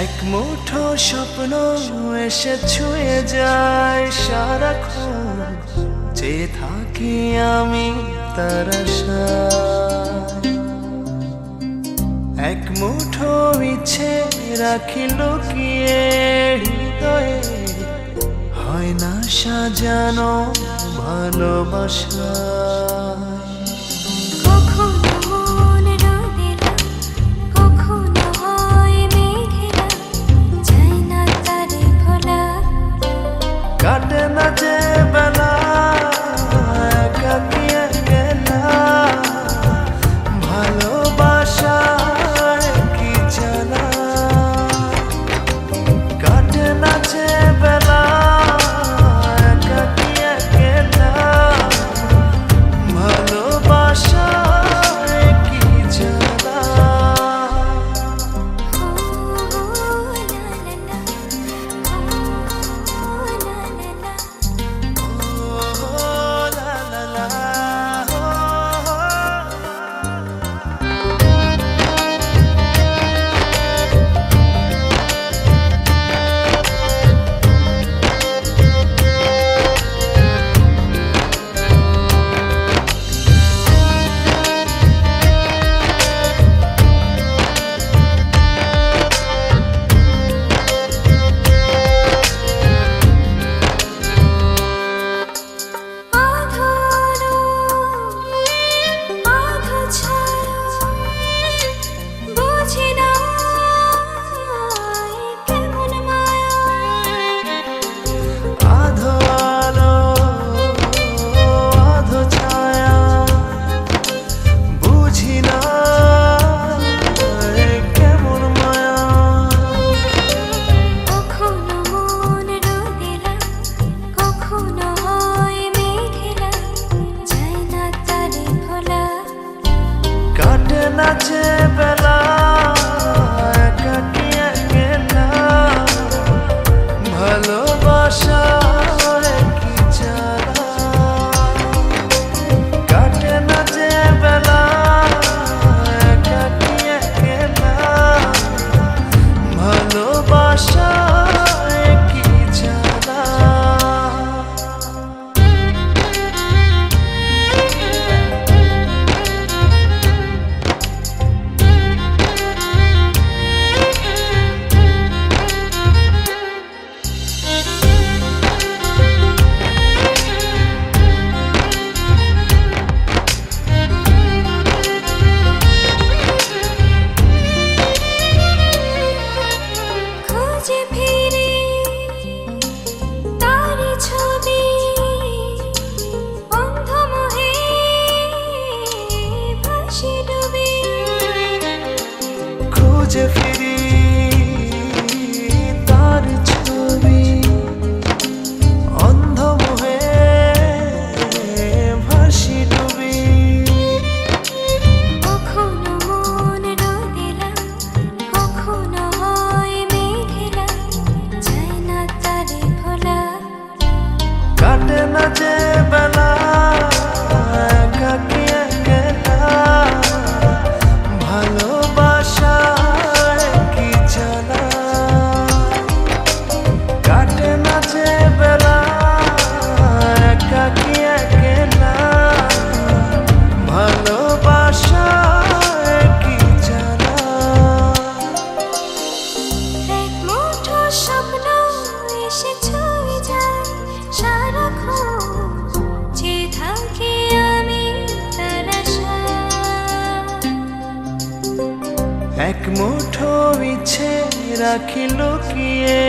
এক মুঠো স্বপ্ন এসে ছুঁয়ে যায় সারাক্ষণ, চেয়ে থাকি আমি তার আশায়। এক মুঠো ইচ্ছে রাখি লুকিয়ে হৃদয়ে, হয় না সাজানো ভালোবাসা। কাটে না যে বেলা একাকী একলা, ভালোবাসায় কি জ্বালা। কাটে না যে বেলা একাকী একলা, ভালোবাসায় কি জ্বালা। নাচে বেলা একাকী একলা, ভালোবাসায় কি জ্বালা। কাটে না যে বেলা একাকী একলা, ভালোবাসায় কি জ্বালা। খুঁজে ফিরি তার ছবি, অন্ধ মোহে ভাসি ডুবি। কখনো মন রোদেলা, কখনো হয় মেঘেলা, যায় না তারে ভোলা। কাটে না যে বেলা একাকী একলা, ভালোবাসায় কি জ্বালা। কাটে না যে বেলা একাকী একলা, ভালোবাসায় কি জ্বালা। এক মুঠো স্বপ্ন এসে ছুঁয়ে যায় সারাক্ষণ, চেয়ে থাকি আমি তার আশায়। এক মুঠো ইচ্ছে রাখি লুকিয়ে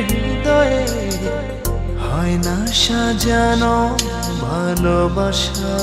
হৃদয়ে, হয় না সাজানো ভালোবাসা।